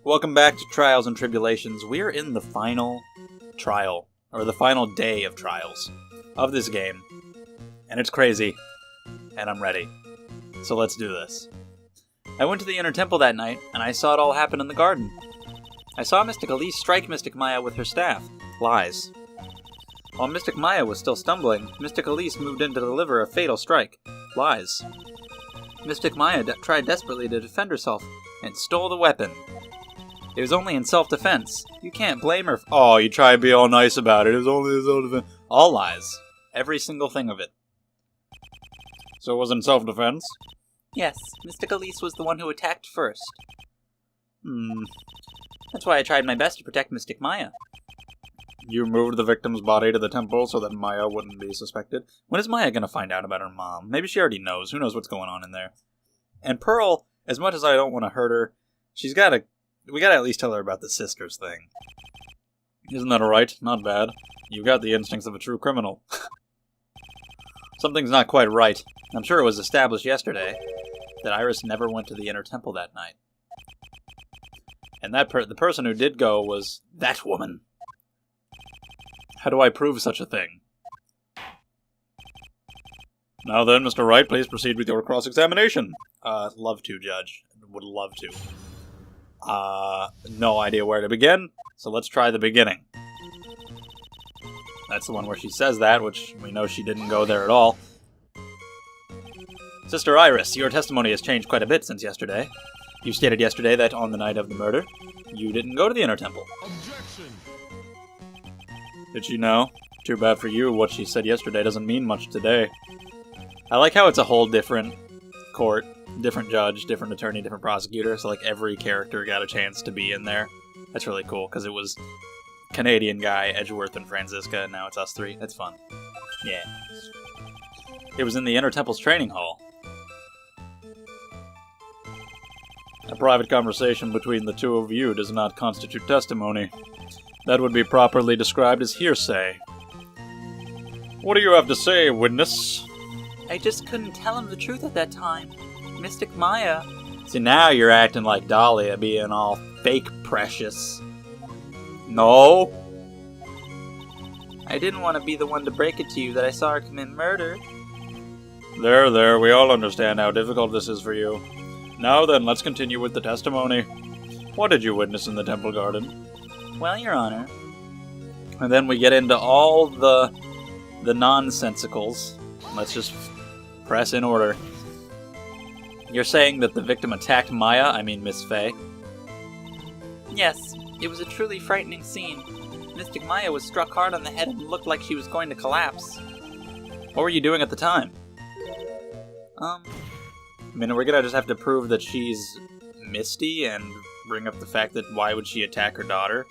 Welcome back to Trials and Tribulations. We're in the final trial, or the final day of trials of this game. And it's crazy, and I'm ready. So let's do this. I went to the Inner Temple that night, and I saw it all happen in the garden. I saw Mystic Elise strike Mystic Maya with her staff. Lies. While Mystic Maya was still stumbling, Mystic Elise moved in to deliver a fatal strike. Lies. Mystic Maya tried desperately to defend herself, and stole the weapon. It was only in self-defense. You can't blame her. Oh, you try to be all nice about it. It was only in self-defense. All lies. Every single thing of it. So it was in self-defense? Yes, Mystic Elise was the one who attacked first. That's why I tried my best to protect Mystic Maya. You moved the victim's body to the temple so that Maya wouldn't be suspected? When is Maya going to find out about her mom? Maybe she already knows. Who knows what's going on in there? And Pearl, as much as I don't want to hurt her, we gotta at least tell her about the sisters thing. Isn't that alright? Not bad. You've got the instincts of a true criminal. Something's not quite right. I'm sure it was established yesterday that Iris never went to the Inner Temple that night. And the person who did go was that woman. How do I prove such a thing? Now then, Mr. Wright, please proceed with your cross-examination. Love to, Judge. Would love to. No idea where to begin, so let's try the beginning. That's the one where she says that, which we know she didn't go there at all. Sister Iris, your testimony has changed quite a bit since yesterday. You stated yesterday that on the night of the murder, you didn't go to the Inner Temple. Objection! Did she know? Too bad for you, what she said yesterday doesn't mean much today. I like how it's a whole different court. Different judge, different attorney, different prosecutor, so like every character got a chance to be in there. That's really cool, because it was Canadian guy, Edgeworth, and Franziska, and now it's us three. That's fun. Yeah. It was in the Inner Temple's training hall. A private conversation between the two of you does not constitute testimony. That would be properly described as hearsay. What do you have to say, witness? I just couldn't tell him the truth at that time. Mystic Maya. See, now you're acting like Dahlia, being all fake precious. No. I didn't want to be the one to break it to you that I saw her commit murder. There, we all understand how difficult this is for you. Now then, let's continue with the testimony. What did you witness in the temple garden? Well, Your Honor. And then we get into all the nonsensicals. Let's just press in order. You're saying that the victim attacked Miss Faye? Yes, it was a truly frightening scene. Mystic Maya was struck hard on the head and looked like she was going to collapse. What were you doing at the time? I mean, we're gonna just have to prove that she's Misty and bring up the fact that why would she attack her daughter?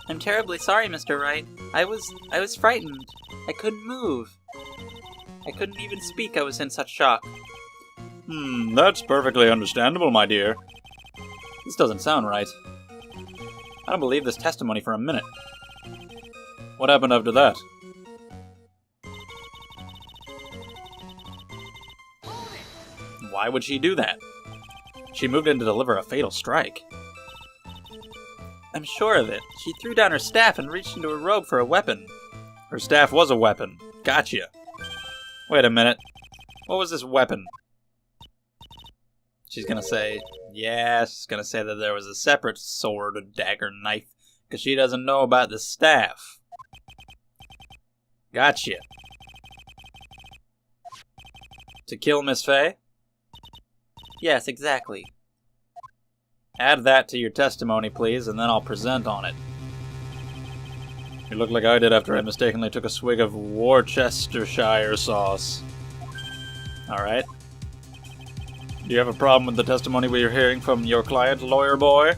I'm terribly sorry, Mr. Wright. I was frightened. I couldn't move. I couldn't even speak. I was in such shock. That's perfectly understandable, my dear. This doesn't sound right. I don't believe this testimony for a minute. What happened after that? Why would she do that? She moved in to deliver a fatal strike. I'm sure of it. She threw down her staff and reached into her robe for a weapon. Her staff was a weapon. Gotcha. Wait a minute. What was this weapon? She's gonna say, yeah, she's gonna say that there was a separate sword, a dagger, knife, because she doesn't know about the staff. Gotcha. To kill Miss Faye? Yes, exactly. Add that to your testimony, please, and then I'll present on it. You look like I did after I mistakenly took a swig of Worcestershire sauce. Alright. Do you have a problem with the testimony we are hearing from your client, lawyer boy?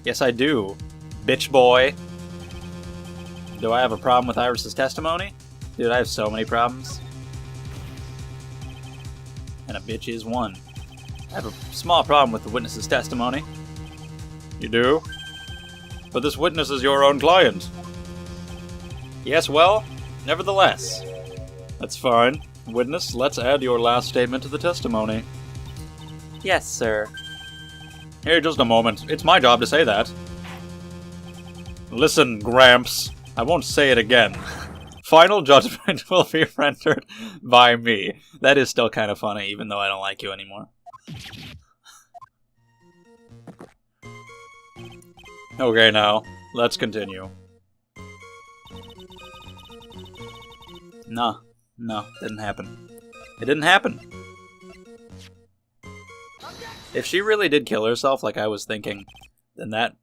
Yes, I do. Bitch boy. Do I have a problem with Iris's testimony? Dude, I have so many problems. And a bitch is one. I have a small problem with the witness's testimony. You do? But this witness is your own client. Yes, well, nevertheless. That's fine. Witness, let's add your last statement to the testimony. Yes, sir. Hey, just a moment. It's my job to say that. Listen, Gramps. I won't say it again. Final judgment will be rendered by me. That is still kind of funny, even though I don't like you anymore. Okay, now, let's continue. No, didn't happen. It didn't happen. If she really did kill herself like I was thinking, then that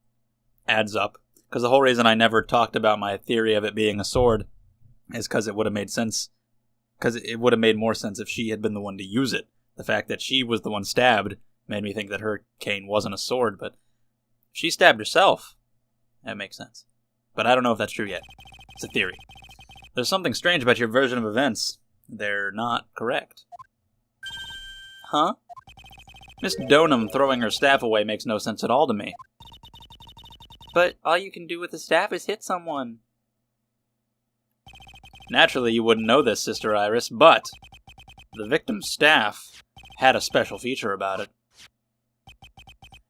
adds up. Because the whole reason I never talked about my theory of it being a sword is because it would have made sense. Because it would have made more sense if she had been the one to use it. The fact that she was the one stabbed made me think that her cane wasn't a sword, but she stabbed herself. That makes sense. But I don't know if that's true yet. It's a theory. There's something strange about your version of events. They're not correct. Huh? Miss Donham throwing her staff away makes no sense at all to me. But all you can do with the staff is hit someone. Naturally, you wouldn't know this, Sister Iris, but the victim's staff had a special feature about it.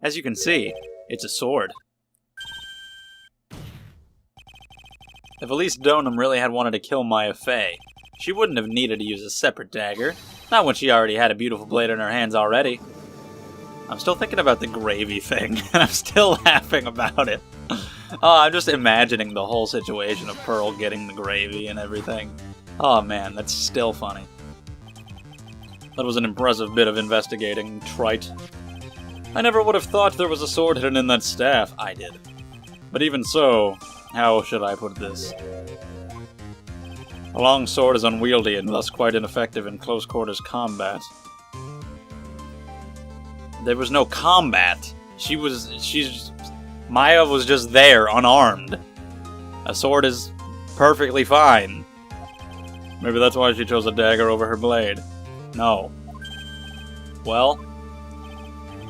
As you can see, it's a sword. If Elise Donham really had wanted to kill Maya Fey, she wouldn't have needed to use a separate dagger. Not when she already had a beautiful blade in her hands already. I'm still thinking about the gravy thing, and I'm still laughing about it. I'm just imagining the whole situation of Pearl getting the gravy and everything. Oh man, that's still funny. That was an impressive bit of investigating, Trite. I never would have thought there was a sword hidden in that staff. I did. But even so, how should I put this? A long sword is unwieldy and thus quite ineffective in close quarters combat. There was no combat. Maya was just there, unarmed. A sword is perfectly fine. Maybe that's why she chose a dagger over her blade. No. Well,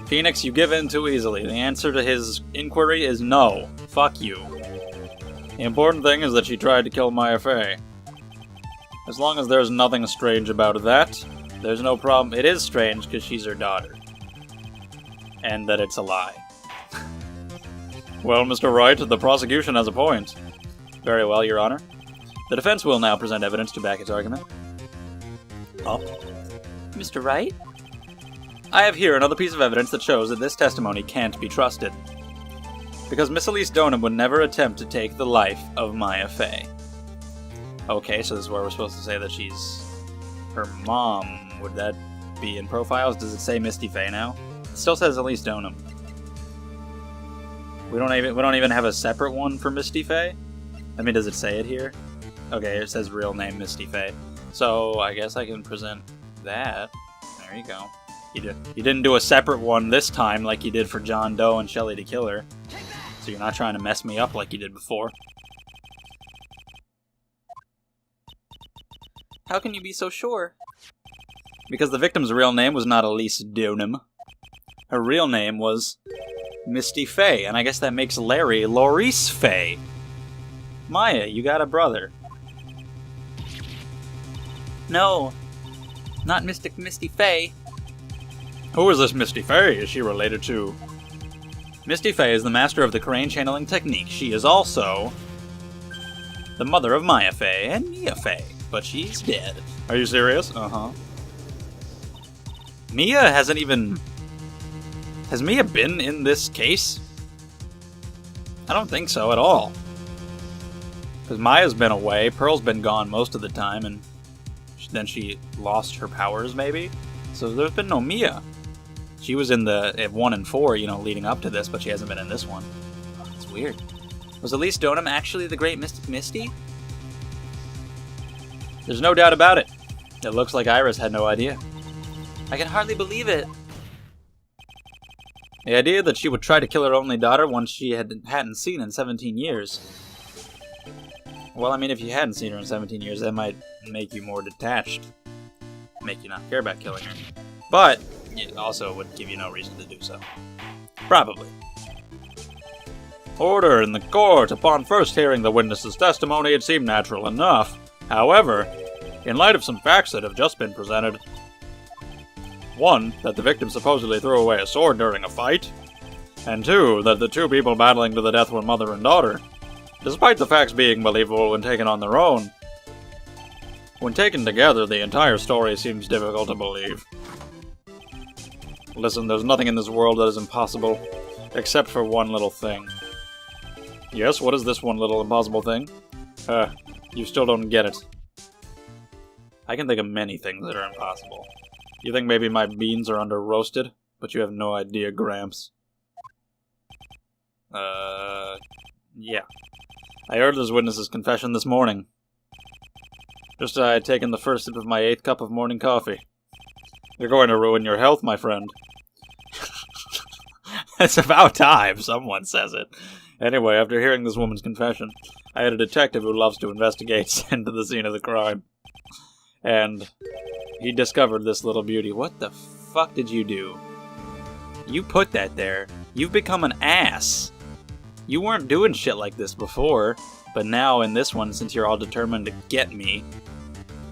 Phoenix, you give in too easily. The answer to his inquiry is no. Fuck you. The important thing is that she tried to kill Maya Fey. As long as there's nothing strange about that, there's no problem. It is strange because she's her daughter. And that it's a lie. Well, Mr. Wright, the prosecution has a point. Very well, Your Honor. The defense will now present evidence to back its argument. Up. Mr. Wright? I have here another piece of evidence that shows that this testimony can't be trusted. Because Miss Elise Donham would never attempt to take the life of Maya Fey. Okay, so this is where we're supposed to say that she's her mom. Would that be in profiles? Does it say Misty Fey now? It still says Elise Donham. We don't even have a separate one for Misty Fey? I mean, does it say it here? Okay, it says real name Misty Fey. So I guess I can present that. There you go. You didn't do a separate one this time like you did for John Doe and Shelley the Killer. So you're not trying to mess me up like you did before. How can you be so sure? Because the victim's real name was not Elise Donham. Her real name was Misty Fey, and I guess that makes Larry Laurice Fey. Maya, you got a brother. No, not Mystic Misty Fey. Who is this Misty Fey? Is she related to... Misty Fey is the master of the crane channeling technique. She is also the mother of Maya Fey and Mia Fey, but she's dead. Are you serious? Uh-huh. Mia hasn't even... Has Mia been in this case? I don't think so at all. Because Maya's been away, Pearl's been gone most of the time, and then she lost her powers, maybe? So there's been no Mia. She was in the 1 and 4, you know, leading up to this, but she hasn't been in this one. It's weird. Was Elise Donham actually the Great Mystic Misty? There's no doubt about it. It looks like Iris had no idea. I can hardly believe it. The idea that she would try to kill her only daughter once she hadn't seen in 17 years. Well, I mean, if you hadn't seen her in 17 years, that might make you more detached. Make you not care about killing her. But it also would give you no reason to do so. Probably. Order in the court. Upon first hearing the witness's testimony, it seemed natural enough. However, in light of some facts that have just been presented, 1. That the victim supposedly threw away a sword during a fight. And 2, that the two people battling to the death were mother and daughter, despite the facts being believable when taken on their own. When taken together, the entire story seems difficult to believe. Listen, there's nothing in this world that is impossible, except for one little thing. Yes, what is this one little impossible thing? You still don't get it. I can think of many things that are impossible. You think maybe my beans are under-roasted? But you have no idea, Gramps. Yeah. I heard this witness's confession this morning. Just as I had taken the first sip of my 8th cup of morning coffee. You're going to ruin your health, my friend. It's about time someone says it. Anyway, after hearing this woman's confession, I had a detective who loves to investigate sent to the scene of the crime. And he discovered this little beauty. What the fuck did you do? You put that there. You've become an ass. You weren't doing shit like this before, but now in this one, since you're all determined to get me,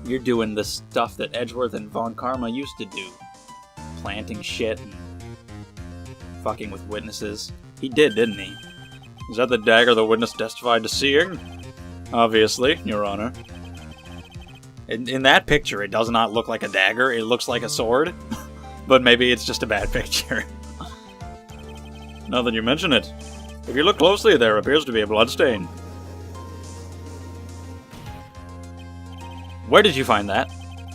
you're doing the stuff that Edgeworth and Von Karma used to do. Planting shit and fucking with witnesses. He did, didn't he? Is that the dagger the witness testified to seeing? Obviously, Your Honor. In that picture, it does not look like a dagger. It looks like a sword. But maybe it's just a bad picture. Now that you mention it, if you look closely, there appears to be a blood stain. Where did you find that?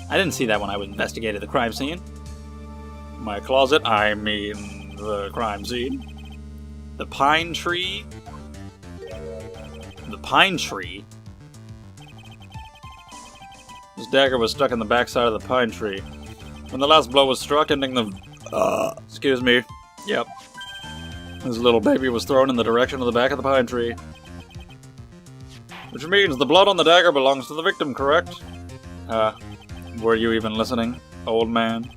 I didn't see that when I investigated the crime scene. My closet, I mean the crime scene. The pine tree? The pine tree? This dagger was stuck in the backside of the pine tree. When the last blow was struck, ending the... excuse me. Yep. This little baby was thrown in the direction of the back of the pine tree. Which means the blood on the dagger belongs to the victim, correct? Were you even listening, old man?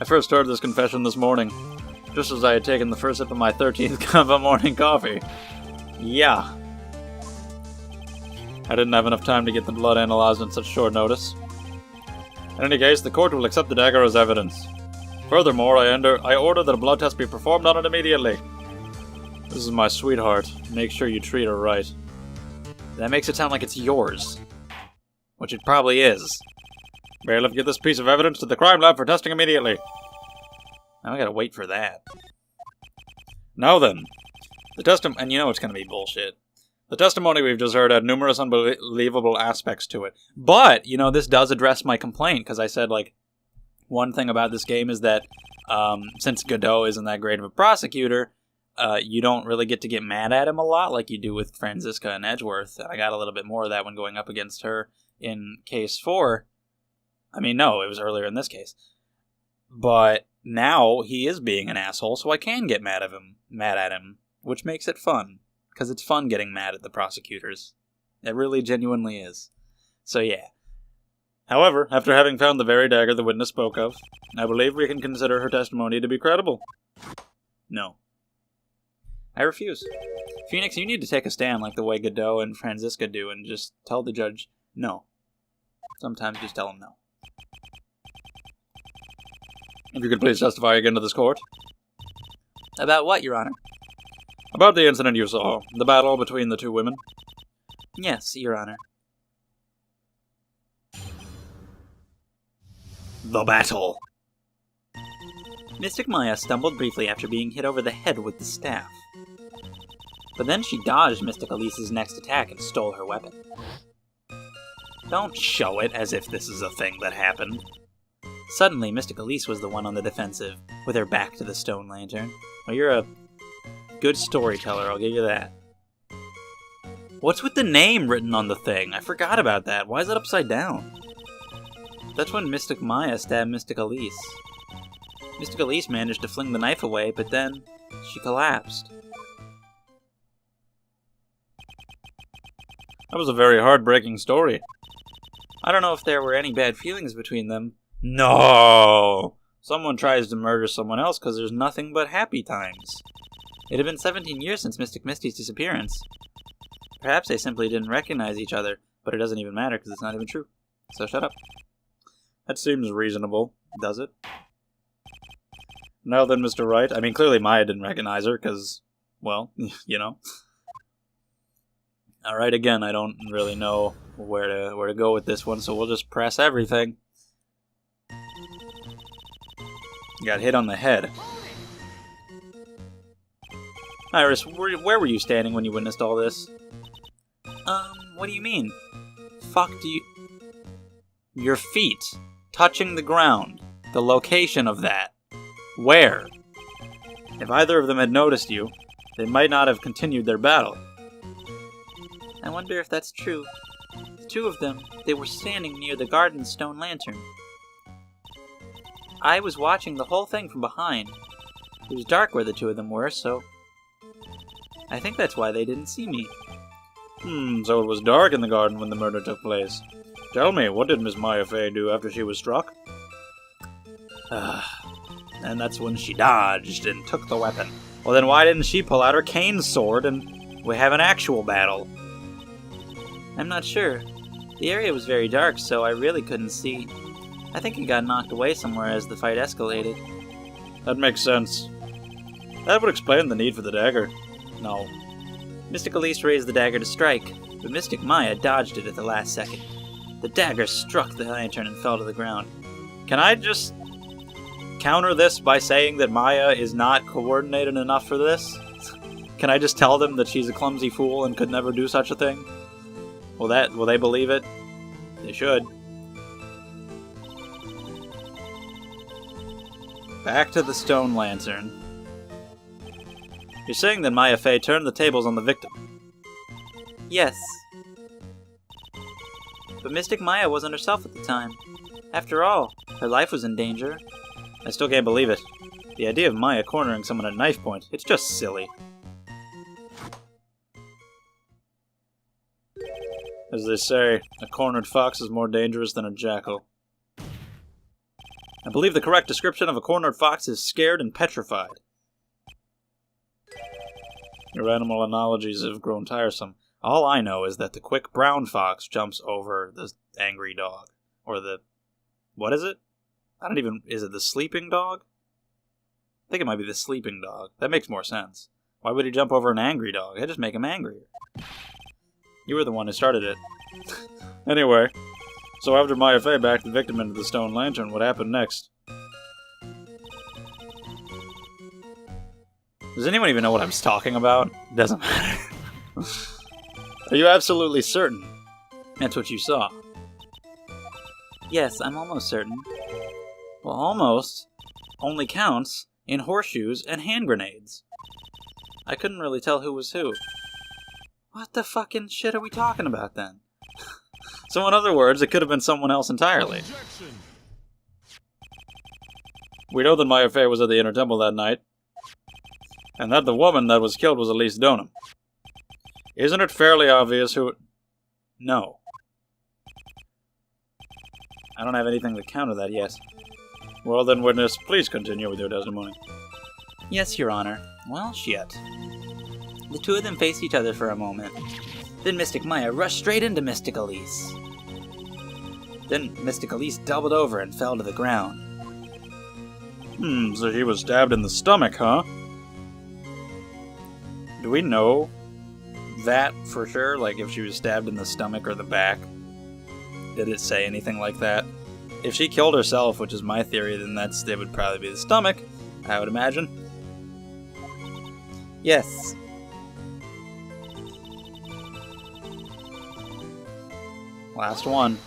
I first heard this confession this morning, just as I had taken the first sip of my 13th cup of morning coffee. Yeah. I didn't have enough time to get the blood analyzed in such short notice. In any case, the court will accept the dagger as evidence. Furthermore, I order that a blood test be performed on it immediately. This is my sweetheart. Make sure you treat her right. That makes it sound like it's yours. Which it probably is. Bailiff, get this piece of evidence to the crime lab for testing immediately. Now I gotta wait for that. Now then. And you know it's gonna be bullshit. The testimony we've just heard had numerous unbelievable aspects to it. But, you know, this does address my complaint, because I said, like, one thing about this game is that, since Godot isn't that great of a prosecutor, you don't really get to get mad at him a lot like you do with Franziska and Edgeworth. And I got a little bit more of that when going up against her in case 4. I mean, no, it was earlier in this case. But now he is being an asshole, so I can get mad at him, which makes it fun. Because it's fun getting mad at the prosecutors. It really genuinely is. So yeah. However, after having found the very dagger the witness spoke of, I believe we can consider her testimony to be credible. No. I refuse. Phoenix, you need to take a stand like the way Godot and Franziska do and just tell the judge no. Sometimes just tell him no. If you could please testify again to this court. About what, Your Honor? About the incident you saw, the battle between the two women. Yes, Your Honor. The battle. Mystic Maya stumbled briefly after being hit over the head with the staff. But then she dodged Mystic Elise's next attack and stole her weapon. Don't show it as if this is a thing that happened. Suddenly, Mystic Elise was the one on the defensive, with her back to the stone lantern. Well, you're a good storyteller, I'll give you that. What's with the name written on the thing? I forgot about that. Why is it upside down? That's when Mystic Maya stabbed Mystic Elise. Mystic Elise managed to fling the knife away, but then she collapsed. That was a very heartbreaking story. I don't know if there were any bad feelings between them. No! Someone tries to murder someone else because there's nothing but happy times. It had been 17 years since Mystic Misty's disappearance. Perhaps they simply didn't recognize each other, but it doesn't even matter because it's not even true. So shut up. That seems reasonable, does it? Now then, Mr. Wright. I mean, clearly Maya didn't recognize her, because, well, you know. Alright, again, I don't really know where to go with this one, so we'll just press everything. Got hit on the head. Iris, where were you standing when you witnessed all this? What do you mean? Fuck do you... Your feet touching the ground. The location of that. Where? If either of them had noticed you, they might not have continued their battle. I wonder if that's true. The two of them, they were standing near the garden's stone lantern. I was watching the whole thing from behind. It was dark where the two of them were, so... I think that's why they didn't see me. So it was dark in the garden when the murder took place. Tell me, what did Miss Maya Fey do after she was struck? And that's when she dodged and took the weapon. Well, then why didn't she pull out her cane sword and we have an actual battle? I'm not sure. The area was very dark, so I really couldn't see. I think he got knocked away somewhere as the fight escalated. That makes sense. That would explain the need for the dagger. No. Mystic Elise raised the dagger to strike, but Mystic Maya dodged it at the last second. The dagger struck the lantern and fell to the ground. Can I just counter this by saying that Maya is not coordinated enough for this? Can I just tell them that she's a clumsy fool and could never do such a thing? Will they believe it? They should. Back to the stone lantern. You're saying that Maya Fey turned the tables on the victim? Yes. But Mystic Maya wasn't herself at the time. After all, her life was in danger. I still can't believe it. The idea of Maya cornering someone at knife point, it's just silly. As they say, a cornered fox is more dangerous than a jackal. I believe the correct description of a cornered fox is scared and petrified. Your animal analogies have grown tiresome. All I know is that the quick brown fox jumps over the angry dog. Or the... what is it? Is it the sleeping dog? I think it might be the sleeping dog. That makes more sense. Why would he jump over an angry dog? That'd just make him angrier. You were the one who started it. Anyway, so after Maya Fey backed the victim into the stone lantern, what happened next? Does anyone even know what I'm talking about? Doesn't matter. Are you absolutely certain that's what you saw? Yes, I'm almost certain. Well, almost only counts in horseshoes and hand grenades. I couldn't really tell who was who. What the fucking shit are we talking about then? So in other words, it could have been someone else entirely. We know that Maya Fey was at the Inner Temple that night, and that the woman that was killed was Elise Donham. Isn't it fairly obvious who... No. I don't have anything to counter that yet. Well then, witness, please continue with your testimony. Yes, Your Honor. Well, shit. The two of them faced each other for a moment. Then Mystic Maya rushed straight into Mystic Elise. Then Mystic Elise doubled over and fell to the ground. So she was stabbed in the stomach, huh? Do we know that for sure? Like, if she was stabbed in the stomach or the back? Did it say anything like that? If she killed herself, which is my theory, then it would probably be the stomach, I would imagine. Yes. Last one.